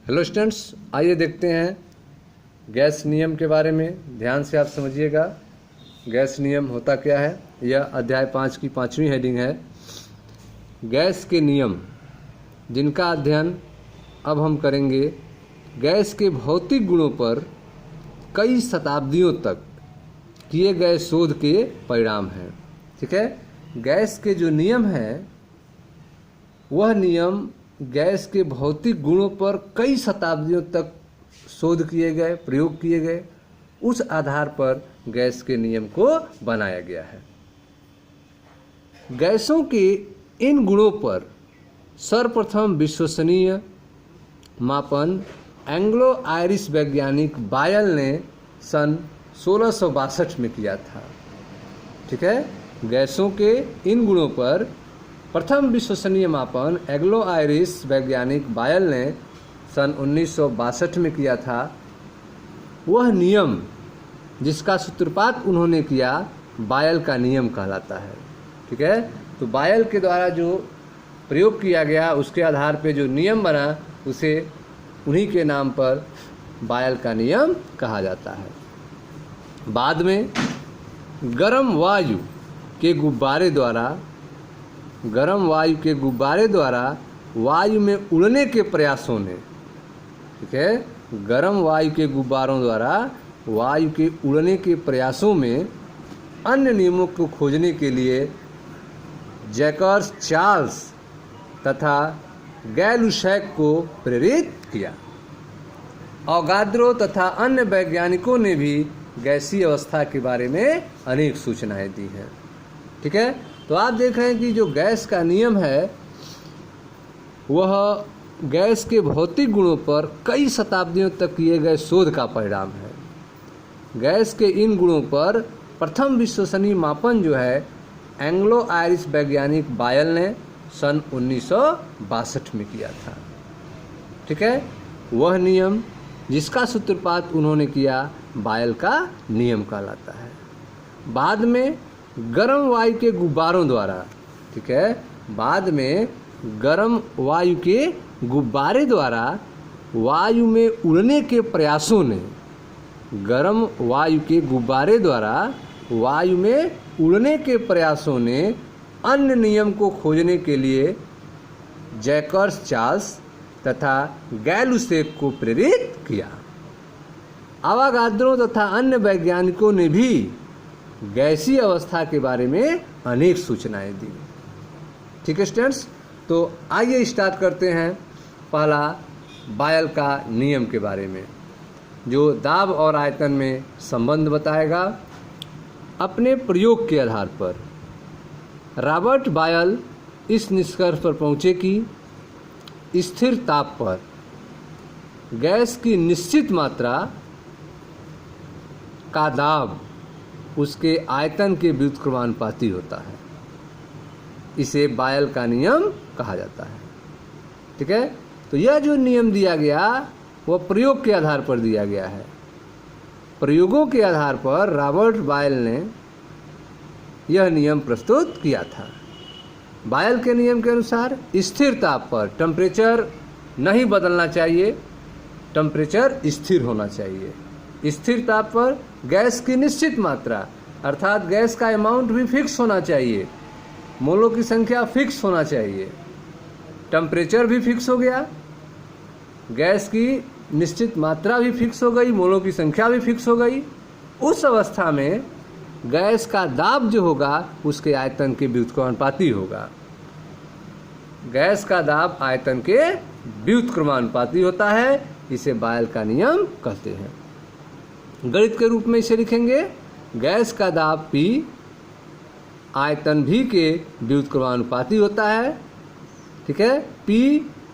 Hello students, आइए देखते हैं गैस नियम के बारे में। ध्यान से आप समझिएगा गैस नियम होता क्या है। यह अध्याय 5 की 5वीं हेडिंग है, गैस के नियम, जिनका अध्ययन अब हम करेंगे। गैस के भौतिक गुणों पर कई शताब्दियों तक किए गए शोध के परिणाम हैं। ठीक है, गैस के जो नियम हैं वह नियम गैस के भौतिक गुणों पर कई शताब्दियों तक शोध किए गए, प्रयोग किए गए। उस आधार पर गैस के नियम को बनाया गया है। गैसों के इन गुणों पर सर्वप्रथम विश्वसनीय मापन एंग्लो आयरिश वैज्ञानिक बायल ने सन 1662 में किया था। ठीक है, गैसों के इन गुणों पर प्रथम विश्वसनीय मापन एंग्लो आयरिश वैज्ञानिक बायल ने सन 1962 में किया था। वह नियम जिसका सूत्रपात उन्होंने किया बायल का नियम कहलाता है। ठीक है, तो बायल के द्वारा जो प्रयोग किया गया उसके आधार पे जो नियम बना उसे उन्हीं के नाम पर बायल का नियम कहा जाता है। बाद में गर्म वायु के गुब्बारे द्वारा वायु में उड़ने के प्रयासों ने, ठीक है, गर्म वायु के गुब्बारों द्वारा वायु के उड़ने के प्रयासों में अन्य नियमों को खोजने के लिए जैकर्स चार्ल्स तथा गैलुसैक को प्रेरित किया। अवोगाद्रो तथा अन्य वैज्ञानिकों ने भी गैसीय अवस्था के बारे में अनेक सूचनाएं दी हैं। ठीक है, तो आप देख रहे हैं कि जो गैस का नियम है वह गैस के भौतिक गुणों पर कई शताब्दियों तक किए गए शोध का परिणाम है। गैस के इन गुणों पर प्रथम विश्वसनीय मापन जो है एंग्लो आयरिश वैज्ञानिक बायल ने सन 1962 में किया था। ठीक है, वह नियम जिसका सूत्रपात उन्होंने किया बायल का नियम कहलाता है। बाद में गर्म वायु के गुब्बारों द्वारा, ठीक है, बाद में गर्म वायु के गुब्बारे द्वारा वायु में उड़ने के प्रयासों ने, गर्म वायु के गुब्बारे द्वारा वायु में उड़ने के प्रयासों ने अन्य नियम को खोजने के लिए जैकर्स चार्ल्स तथा गैलुसैक को प्रेरित किया। अवोगाद्रो तथा अन्य वैज्ञानिकों ने भी गैसीय अवस्था के बारे में अनेक सूचनाएं दी। ठीक है स्टूडेंट्स, तो आइए स्टार्ट करते हैं पहला बायल का नियम के बारे में, जो दाब और आयतन में संबंध बताएगा। अपने प्रयोग के आधार पर रॉबर्ट बायल इस निष्कर्ष पर पहुंचे कि स्थिर ताप पर गैस की निश्चित मात्रा का दाब उसके आयतन के व्युत्क्रमानुपाती होता है। इसे बायल का नियम कहा जाता है। ठीक है, तो यह जो नियम दिया गया वह प्रयोग के आधार पर दिया गया है। प्रयोगों के आधार पर रॉबर्ट बायल ने यह नियम प्रस्तुत किया था। बायल के नियम के अनुसार स्थिर ताप पर टेम्परेचर नहीं बदलना चाहिए, टेम्परेचर स्थिर होना चाहिए। स्थिर ताप पर गैस की निश्चित मात्रा अर्थात गैस का अमाउंट भी फिक्स होना चाहिए, मोलों की संख्या फिक्स होना चाहिए, टेम्परेचर भी फिक्स हो गया, गैस की निश्चित मात्रा भी फिक्स हो गई, मोलों की संख्या भी फिक्स हो गई। उस अवस्था में गैस का दाब जो होगा उसके आयतन के व्युत्क्रमानुपाती होगा। गैस का दाब आयतन के व्युत्क्रमानुपाती होता है। इसे बायल का नियम कहते हैं। गणित के रूप में इसे लिखेंगे, गैस का दाब P आयतन V के व्युत्क्रमानुपाती होता है। ठीक है, P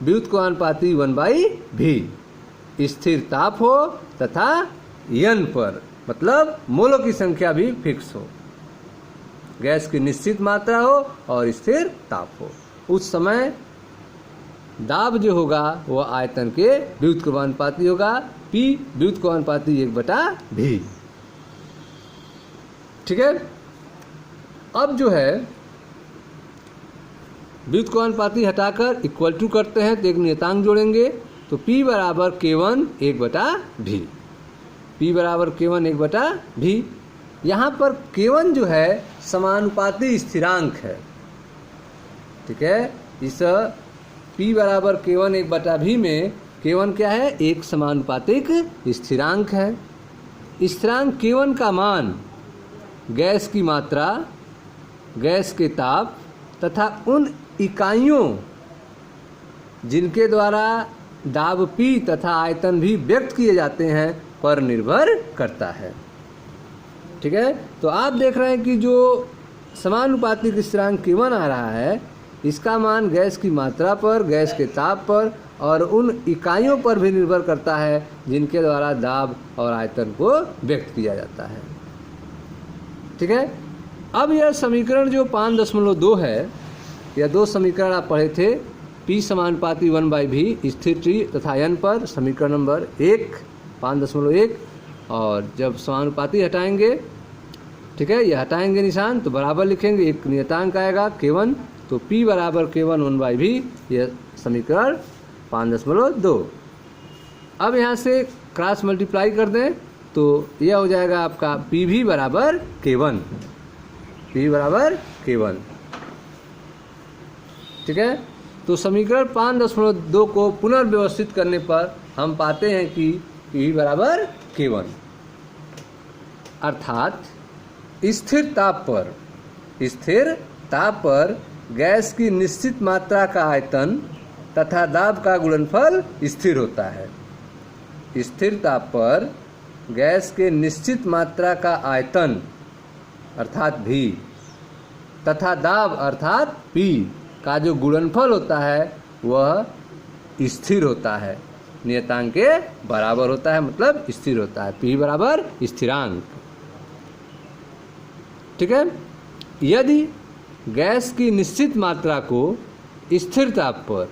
व्युत्क्रमानुपाती 1/V। स्थिर ताप हो तथा N पर, मतलब मोलों की संख्या भी फिक्स हो, गैस की निश्चित मात्रा हो और स्थिर ताप हो। उस समय दाब जो होगा वह आयतन के व्युत्क्रमानुपाती होगा। P व्युत्क्रमानुपाती 1/V। ठीक है, अब जो है व्युत्क्रमानुपाती हटाकर इक्वल टू करते हैं तो एक नियतांक जोड़ेंगे तो P बराबर K1 1/V, P बराबर K1 1/V। यहाँ पर K1 जो है समानुपाती स्थिरांक है, ठीक है। इस P बराबर K1 1/V में K1 क्या है, एक समानुपातिक स्थिरांक है। स्थिरांक K1 का मान गैस की मात्रा, गैस के ताप तथा उन इकाइयों जिनके द्वारा दाब P तथा आयतन भी व्यक्त किए जाते हैं पर निर्भर करता है, ठीक है। तो आप देख रहे हैं कि जो समानुपातिक स्थिरांक K1 आ रहा है, इसका मान गैस की मात्रा पर, गैस के ताप पर और उन इकाइयों पर भी निर्भर करता है जिनके द्वारा दाब और आयतन को व्यक्त किया जाता है, ठीक है। अब यह समीकरण जो 5.2 है, यह दो समीकरण आप पढ़े थे, P समानुपाती 1/V स्थिर T तथा N पर, समीकरण नंबर 1 5.1। और जब समानुपाती हटाएंगे, ठीक है, ये हटाएंगे निशान तो बराबर लिखेंगे, एक नियतांक आएगा K1, तो P बराबर K1 1/V, यह समीकरण 5.2। अब यहाँ से क्रॉस मल्टीप्लाई कर दें तो यह हो जाएगा आपका PV बराबर K1, P बराबर K1, ठीक है। तो समीकरण 5.2 को पुनर्व्यवस्थित करने पर हम पाते हैं कि P बराबर K1, अर्थात स्थिर ताप पर गैस की निश्चित मात्रा का आयतन तथा दाब का गुणनफल स्थिर होता है। स्थिर ताप पर गैस के निश्चित मात्रा का आयतन अर्थात V तथा दाब अर्थात P का जो गुणनफल होता है वह स्थिर होता है, नियतांक के बराबर होता है, मतलब स्थिर होता है। P बराबर स्थिरांक, ठीक है। यदि गैस की निश्चित मात्रा को स्थिर ताप पर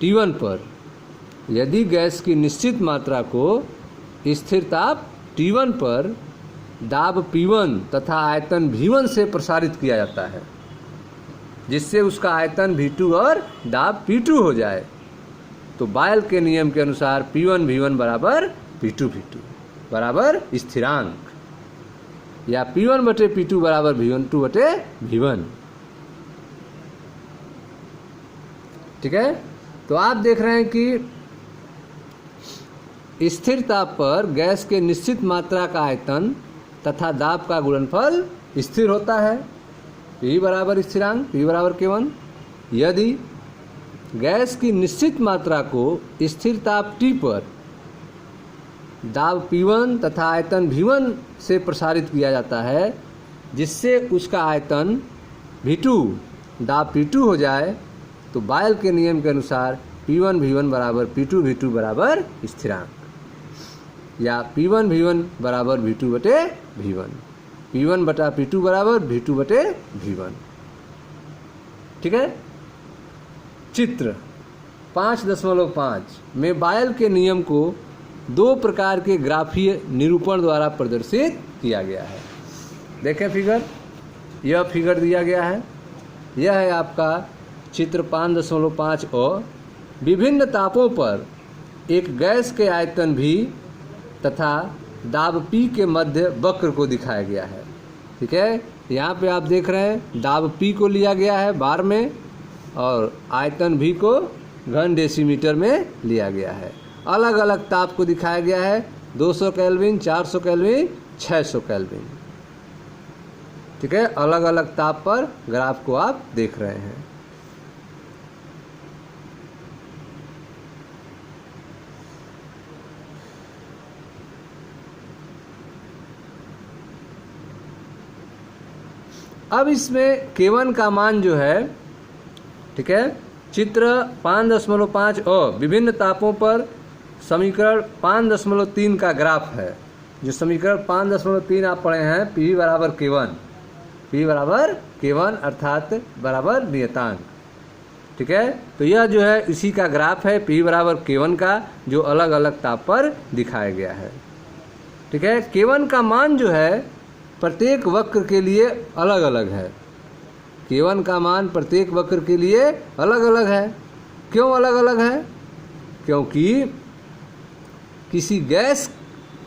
T1 पर, यदि गैस की निश्चित मात्रा को स्थिर ताप T1 पर दाब P1 तथा आयतन V1 से प्रसारित किया जाता है, जिससे उसका आयतन V2 और दाब P2 हो जाए, तो बायल के नियम के अनुसार P1 V1 बराबर P2 V2 बराबर स्थिरांक, या P1 बटे P2 बराबर V1 बटे V1, ठीक है। तो आप देख रहे हैं कि स्थिर ताप पर गैस के निश्चित मात्रा का आयतन तथा दाब का गुणनफल स्थिर होता है, P बराबर स्थिरांक, P बराबर K1। यदि गैस की निश्चित मात्रा को स्थिर ताप T पर दाब P1 तथा आयतन V1 से प्रसारित किया जाता है, जिससे उसका आयतन V2 दाब P2 हो जाए, तो बायल के नियम के अनुसार P1 V1 बराबर P2 V2 बराबर स्थिरांक, या P1 V1 बराबर V2 बटे V1, P1 बटा P2 बराबर V2 बटे V1, ठीक है। चित्र 5.5 में बायल के नियम को दो प्रकार के ग्राफीय निरूपण द्वारा प्रदर्शित किया गया है। देखें फिगर, यह फिगर दिया गया है, यह है आपका चित्र 5.5 और विभिन्न तापों पर एक गैस के आयतन V तथा दाब P के मध्य वक्र को दिखाया गया है, ठीक है। यहाँ पे आप देख रहे हैं दाब P को लिया गया है बार में और आयतन V को घन डेसीमीटर में लिया गया है। अलग अलग ताप को दिखाया गया है, 200 केल्विन, 400 केल्विन, 600 केल्विन, ठीक है। अलग अलग ताप पर ग्राफ को आप देख रहे हैं। अब इसमें K1 का मान जो है, ठीक है, चित्र 5.5 और विभिन्न तापों पर समीकरण 5.3 का ग्राफ है। जो समीकरण 5.3 आप पढ़े हैं, P बराबर K1, P बराबर K1 अर्थात बराबर नियतांक, ठीक है। तो यह जो है इसी का ग्राफ है P बराबर K1 का, जो अलग अलग ताप पर दिखाया गया है, ठीक है। K1 का मान जो है प्रत्येक वक्र के लिए अलग अलग है। K1 का मान प्रत्येक वक्र के लिए अलग अलग है। क्यों अलग अलग है? क्योंकि किसी गैस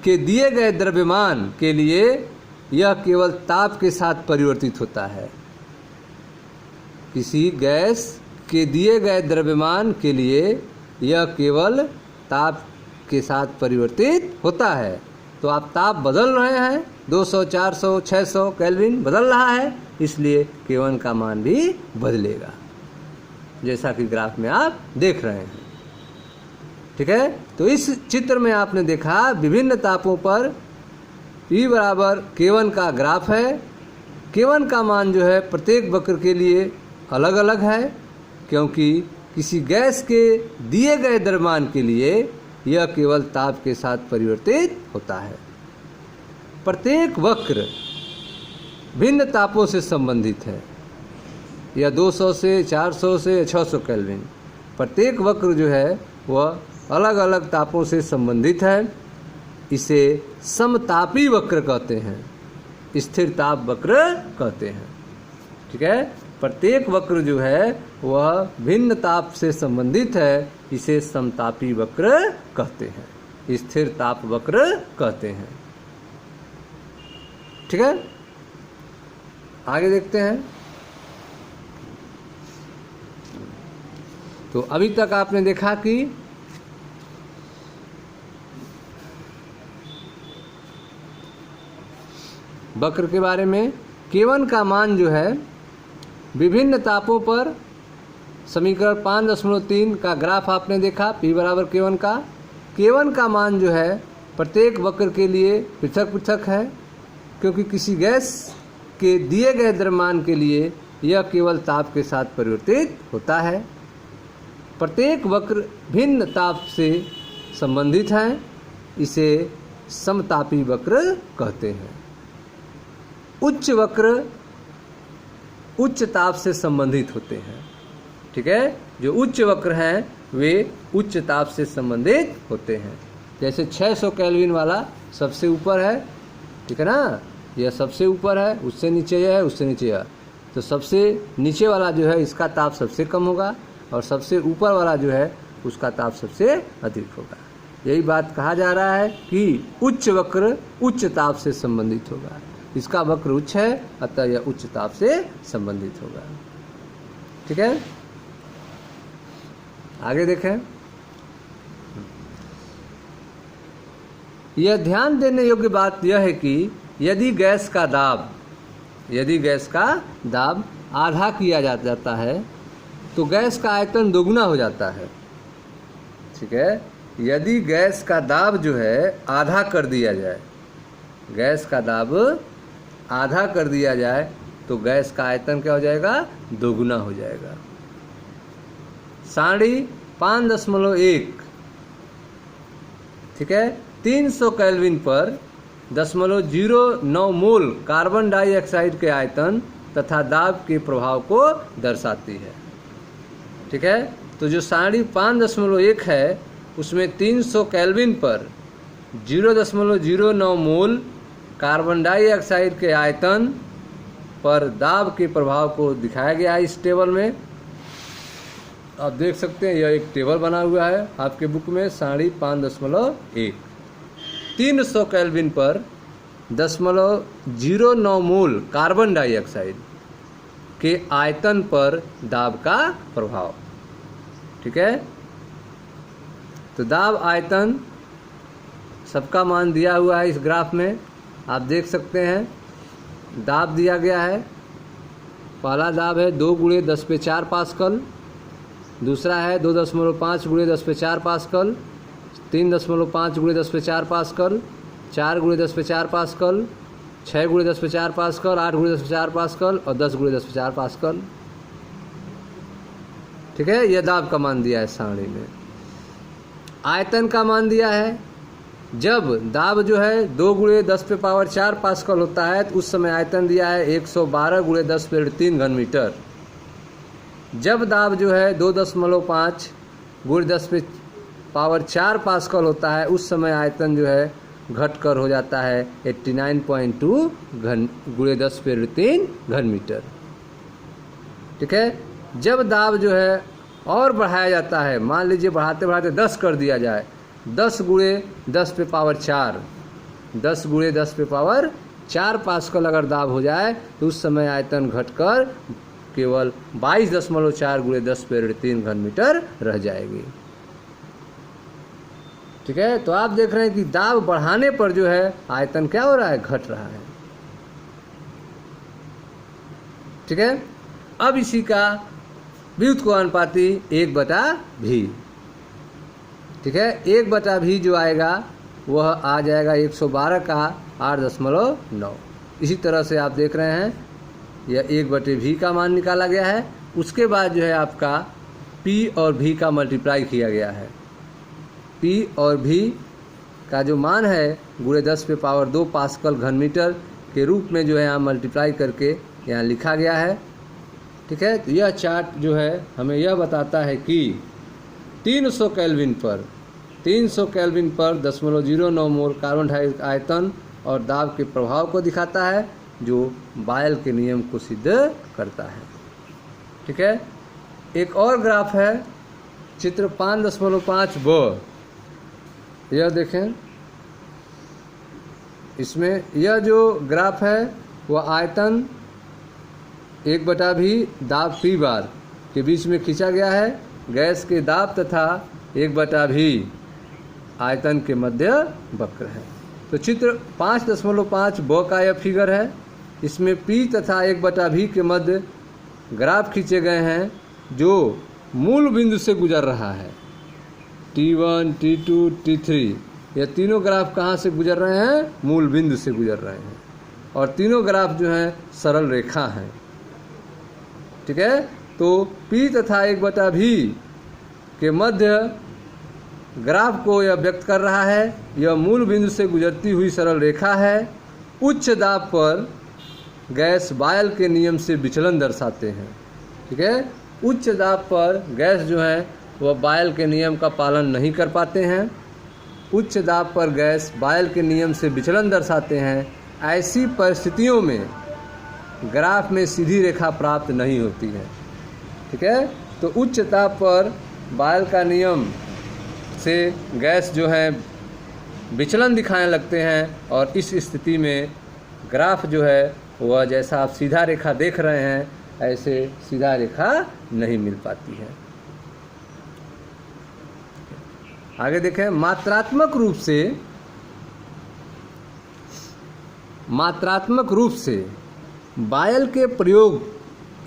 के दिए गए द्रव्यमान के लिए यह केवल ताप के साथ परिवर्तित होता है। किसी गैस के दिए गए द्रव्यमान के लिए यह केवल ताप के साथ परिवर्तित होता है। तो आप ताप बदल रहे हैं, 200, 400, 600 केल्विन बदल रहा है, इसलिए K1 का मान भी बदलेगा, जैसा कि ग्राफ में आप देख रहे हैं। ठीक है, तो इस चित्र में आपने देखा विभिन्न तापों पर E बराबर K1 का ग्राफ है। K1 का मान जो है प्रत्येक वक्र के लिए अलग अलग है, क्योंकि किसी गैस के दिए गए द्रव्यमान के लिए यह केवल ताप के साथ परिवर्तित होता है। प्रत्येक वक्र भिन्न तापों से संबंधित है, या 200 से 400 से 600 केल्विन। प्रत्येक वक्र जो है वह अलग अलग तापों से संबंधित है। इसे समतापी वक्र कहते हैं, स्थिर ताप वक्र कहते हैं। ठीक है, प्रत्येक वक्र जो है वह भिन्न ताप से संबंधित है, इसे समतापी वक्र कहते हैं, स्थिर ताप वक्र कहते हैं। ठीक है, आगे देखते हैं। तो अभी तक आपने देखा कि वक्र के बारे में K1 का मान जो है विभिन्न तापों पर, समीकरण 5.3 का ग्राफ आपने देखा, P बराबर K1 का। K1 का मान जो है प्रत्येक वक्र के लिए पृथक पृथक है, क्योंकि किसी गैस के दिए गए द्रव्यमान के लिए यह केवल ताप के साथ परिवर्तित होता है। प्रत्येक वक्र भिन्न ताप से संबंधित हैं, इसे समतापी वक्र कहते हैं। उच्च वक्र उच्च ताप से संबंधित होते हैं। ठीक है, जो उच्च वक्र हैं वे उच्च ताप से संबंधित होते हैं। जैसे 600 केल्विन वाला सबसे ऊपर है, ठीक है ना, यह सबसे ऊपर है, उससे नीचे यह है, उससे नीचे यह। तो सबसे नीचे वाला जो है इसका ताप सबसे कम होगा, और सबसे ऊपर वाला जो है उसका ताप सबसे अधिक होगा। यही बात कहा जा रहा है कि उच्च वक्र उच्च ताप से संबंधित होगा। इसका वक्र उच्च है, अतः यह उच्च ताप से संबंधित होगा। ठीक है, आगे देखें। यह ध्यान देने योग्य बात यह है कि यदि गैस का दाब आधा किया जाता है तो गैस का आयतन दोगुना हो जाता है। ठीक है, यदि गैस का दाब जो है आधा कर दिया जाए, गैस का दाब आधा कर दिया जाए तो गैस का आयतन क्या हो जाएगा, दोगुना हो जाएगा। साड़ी 5.1, ठीक है, 300 केल्विन पर 0.09 मोल कार्बन डाइऑक्साइड के आयतन तथा दाब के प्रभाव को दर्शाती है। ठीक है, तो जो साड़ी 5.1 है उसमें 300 केल्विन पर 0.09 मोल कार्बन डाइऑक्साइड के आयतन पर दाब के प्रभाव को दिखाया गया है। इस टेबल में आप देख सकते हैं, यह एक टेबल बना हुआ है आपके बुक में, साड़ी 5.1, 300 केल्विन पर 0.09 मोल कार्बन डाइऑक्साइड के आयतन पर दाब का प्रभाव। ठीक है, तो दाब आयतन सबका मान दिया हुआ है इस ग्राफ में, आप देख सकते हैं। दाब दिया गया है, पहला दाब है 2 × 10⁴ पास्कल, दूसरा है 2.5 × 10⁴ pascal, 3.5 × 10⁴ pascal, 4 × 10⁴ pascal, 6 × 10⁴ pascal, 8 × 10⁴ pascal और 10 × 10⁴ पास्कल। ठीक है, यह दाब का मान दिया है सारणी में। आयतन का मान दिया है, जब दाब जो है 2 × 10⁴ पास्कल होता है तो उस समय आयतन दिया है 112 × 10⁻³ घन मीटर। जब दाब जो है 2.5 × 10⁴ पास्कल होता है उस समय आयतन जो है घटकर हो जाता है 89.2 × 10⁻³ घन मीटर। ठीक है, जब दाब जो है और बढ़ाया जाता है, मान लीजिए बढ़ाते बढ़ाते 10 कर दिया जाए, 10 गुणे 10 पे पावर 4, 10 गुणे 10 पे पावर 4 पास्कल अगर दाब हो जाए तो उस समय आयतन घटकर केवल 22.4 गुणे 10 पे 3 घन मीटर रह जाएगी। ठीक है, तो आप देख रहे हैं कि दाब बढ़ाने पर जो है आयतन क्या हो रहा है, घट रहा है। ठीक है, अब इसी का व्युत्क्रमानुपाती 1/v। ठीक है, 1/v जो आएगा वह आ जाएगा 112 का 8.9। इसी तरह से आप देख रहे हैं यह 1/v का मान निकाला गया है। उसके बाद जो है आपका p और v का मल्टीप्लाई किया गया है। p और v का जो मान है गुणे 10 पे पावर 2 पास्कल घन मीटर के रूप में जो है यहाँ मल्टीप्लाई करके यहाँ लिखा गया है। ठीक है, तो यह चार्ट जो है हमें यह बताता है कि 300 केल्विन पर 0.09 मोल कार्बन डाइऑक्साइड आयतन और दाब के प्रभाव को दिखाता है, जो बायल के नियम को सिद्ध करता है। ठीक है, एक और ग्राफ है चित्र 5.5ब। यह देखें, इसमें यह जो ग्राफ है वह आयतन 1/v दाब p बार के बीच में खींचा गया है। गैस के दाब तथा 1/v आयतन के मध्य वक्र है। तो चित्र 5.5ब का यह फिगर है। इसमें p तथा 1/v के मध्य ग्राफ खींचे गए हैं जो मूल बिंदु से गुजर रहा है। T1, T2, T3 यह तीनों ग्राफ कहाँ से गुजर रहे हैं, मूल बिंदु से गुजर रहे हैं, और तीनों ग्राफ जो हैं सरल रेखा हैं। ठीक है, तो p तथा 1/v के मध्य ग्राफ को यह व्यक्त कर रहा है। यह मूल बिंदु से गुजरती हुई सरल रेखा है। उच्च दाब पर गैस बायल के नियम से विचलन दर्शाते हैं। ठीक है, उच्च दाब पर गैस जो है वह बायल के नियम का पालन नहीं कर पाते हैं। उच्च दाब पर गैस बायल के नियम से विचलन दर्शाते हैं। ऐसी परिस्थितियों में ग्राफ में सीधी रेखा प्राप्त नहीं होती है। ठीक है, तो उच्च दाब पर बायल का नियम से गैस जो है विचलन दिखाने लगते हैं, और इस स्थिति में ग्राफ जो है वह जैसा आप सीधा रेखा देख रहे हैं ऐसे सीधा रेखा नहीं मिल पाती है। आगे देखें, मात्रात्मक रूप से बायल के प्रयोग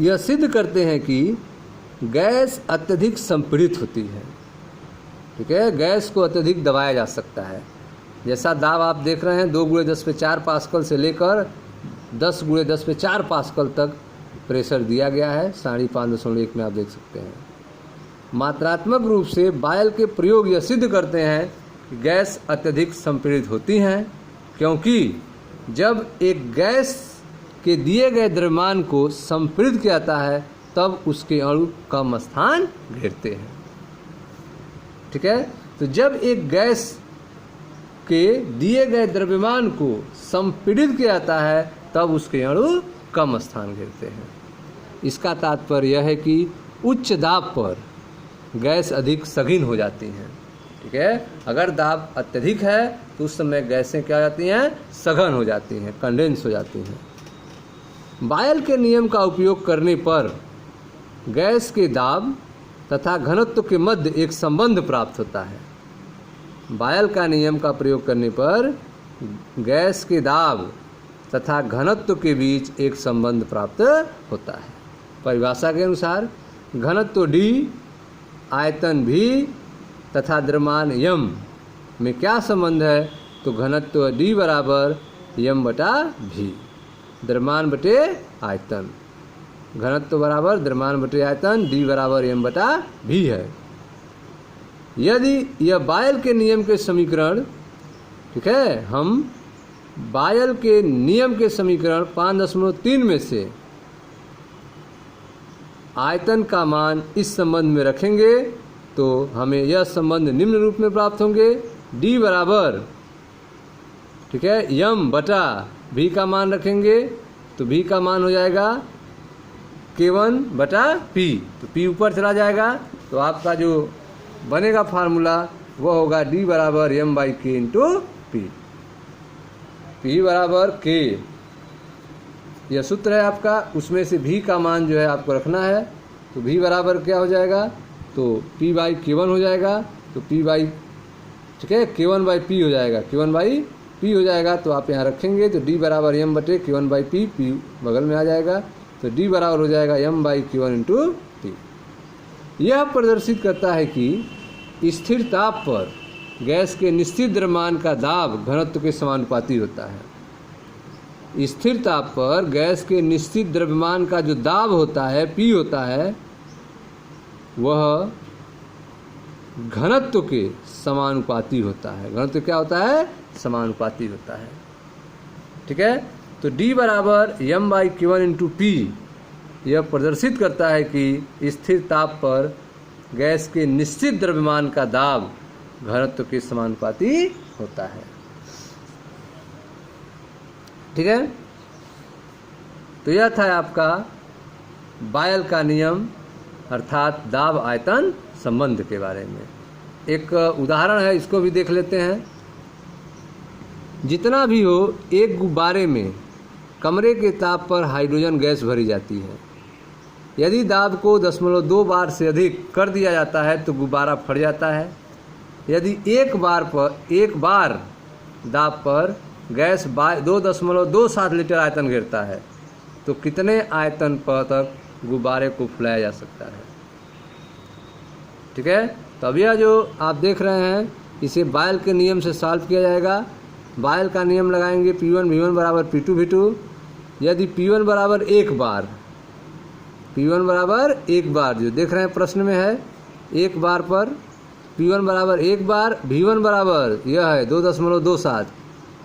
यह सिद्ध करते हैं कि गैस अत्यधिक संपीड़ित होती है। ठीक है, गैस को अत्यधिक दबाया जा सकता है। जैसा दाब आप देख रहे हैं 2 गुणे 10 पे 4 पास्कल से लेकर 10 गुणे 10 पे 4 पास्कल तक प्रेशर दिया गया है। 5.1 में आप देख सकते हैं। मात्रात्मक रूप से बायल के प्रयोग यह सिद्ध करते हैं कि गैस अत्यधिक संपीड़ित होती हैं, क्योंकि जब एक गैस के दिए गए द्रव्यमान को संपीड़ित किया जाता है तब उसके अणु कम स्थान घेरते हैं। ठीक है, तो जब एक गैस के दिए गए द्रव्यमान को संपीड़ित किया जाता है तब उसके अणु कम स्थान घेरते हैं। इसका तात्पर्य यह है कि उच्च दाब पर गैस अधिक सघन हो जाती हैं। ठीक है, अगर दाब अत्यधिक है तो उस समय गैसें क्या हो जाती हैं, सघन हो जाती हैं, कंडेंस हो जाती हैं। बायल के नियम का उपयोग करने पर गैस के दाब तथा घनत्व के मध्य एक संबंध प्राप्त होता है। बायल का नियम का प्रयोग करने पर गैस के दाब तथा घनत्व के बीच एक संबंध प्राप्त होता है। परिभाषा के अनुसार घनत्व d, आयतन v तथा द्रव्यमान m में क्या संबंध है, तो घनत्व d बराबर m/v, द्रव्यमान बटे आयतन, घनत्व बराबर द्रव्यमान बटे आयतन, d बराबर m/v है। यदि यह बायल के नियम के समीकरण, ठीक है, हम बायल के नियम के समीकरण 5.3 में से आयतन का मान इस संबंध में रखेंगे तो हमें यह संबंध निम्न रूप में प्राप्त होंगे। d बराबर, ठीक है, m/v का मान रखेंगे तो v का मान हो जाएगा K1/p, तो p ऊपर चला जाएगा तो आपका जो बनेगा फार्मूला वो होगा D बराबर m/k इंटू P। P बराबर K यह सूत्र है आपका, उसमें से V का मान जो है आपको रखना है। तो V बराबर क्या हो जाएगा, तो P/K1 हो जाएगा। तो ठीक है, K1/P हो जाएगा, K1/P हो जाएगा। तो आप यहाँ रखेंगे तो D बराबर m/K1/P, P बगल में आ जाएगा। तो D बराबर हो जाएगा m/K1 इंटू P। यह प्रदर्शित करता है कि स्थिर ताप पर गैस के निश्चित द्रव्यमान का दाब घनत्व के समानुपाती होता है। स्थिर ताप पर गैस के निश्चित द्रव्यमान का जो दाब होता है, P होता है, वह घनत्व के समानुपाती होता है। घनत्व क्या होता है, समानुपाती होता है। ठीक है, तो D बराबर m/K1 इंटू P यह प्रदर्शित करता है कि स्थिर ताप पर गैस के निश्चित द्रव्यमान का दाब घनत्व के समानुपाती होता है। ठीक है, तो यह था आपका बायल का नियम अर्थात दाब आयतन संबंध के बारे में। एक उदाहरण है, इसको भी देख लेते हैं। जितना भी हो, एक गुब्बारे में कमरे के ताप पर हाइड्रोजन गैस भरी जाती है। यदि दाब को 0.2 बार से अधिक कर दिया जाता है तो गुब्बारा फट जाता है। यदि एक बार दाब पर गैस 2.27 लीटर आयतन घेरता है तो कितने आयतन पर तक गुब्बारे को फुलाया जा सकता है। ठीक है, तो अब यह जो आप देख रहे हैं इसे बायल के नियम से सॉल्व किया जाएगा। बायल का नियम लगाएंगे, P1 V1 बराबर P2 V2। यदि P1 बराबर एक बार जो देख रहे हैं प्रश्न में है, एक बार पर P1 बराबर एक बार, V1 बराबर यह है 2.27,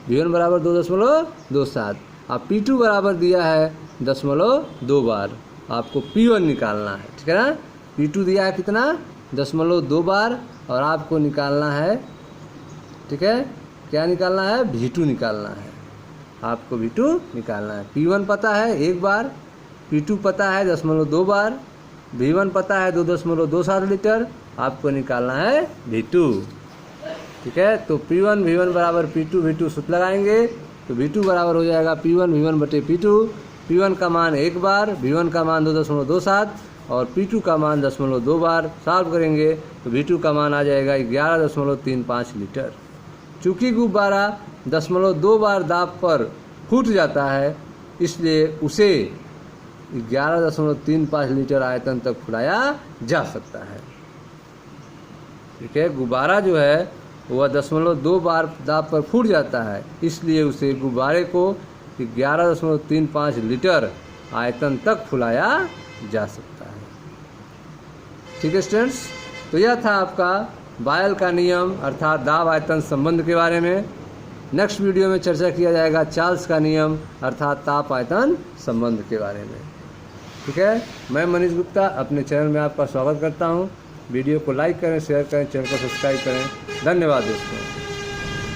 V1 बराबर 2.27, अब P2 बराबर दिया है 0.2 बार। आपको P1 निकालना है। ठीक है ना, P2 दिया है कितना, 0.2 बार, और आपको निकालना है, ठीक है, क्या निकालना है, V2 निकालना है। आपको V2 निकालना है। P1 पता है एक बार, P2 पता है 0.2 बार, V1 पता है 2.27 लीटर, आपको निकालना है V2। ठीक है, तो P1 V1 बराबर P2 V2 सूत्र लगाएंगे तो V2 बराबर हो जाएगा P1 V1 बटे P2। P1 का मान एक बार, V1 का मान 2.27 और P2 का मान 0.2 बार। सॉल्व करेंगे तो V2 का मान आ जाएगा 11.35 लीटर। चूँकि गुब्बारा 0.2 बार दाब पर फूट जाता है, इसलिए उसे 11.35 लीटर आयतन तक फुलाया जा सकता है। ठीक है, गुब्बारा जो है वह 0.2 बार दाब पर फूट जाता है, इसलिए उसे गुब्बारे को 11.35 लीटर आयतन तक फुलाया जा सकता है। ठीक है स्टूडेंट्स, तो यह था आपका बायल का नियम अर्थात दाब आयतन संबंध के बारे में। नेक्स्ट वीडियो में चर्चा किया जाएगा चार्ल्स का नियम अर्थात ताप आयतन संबंध के बारे में। ठीक है, मैं मनीष गुप्ता अपने चैनल में आपका स्वागत करता हूं। वीडियो को लाइक करें, शेयर करें, चैनल को सब्सक्राइब करें। धन्यवाद दोस्तों।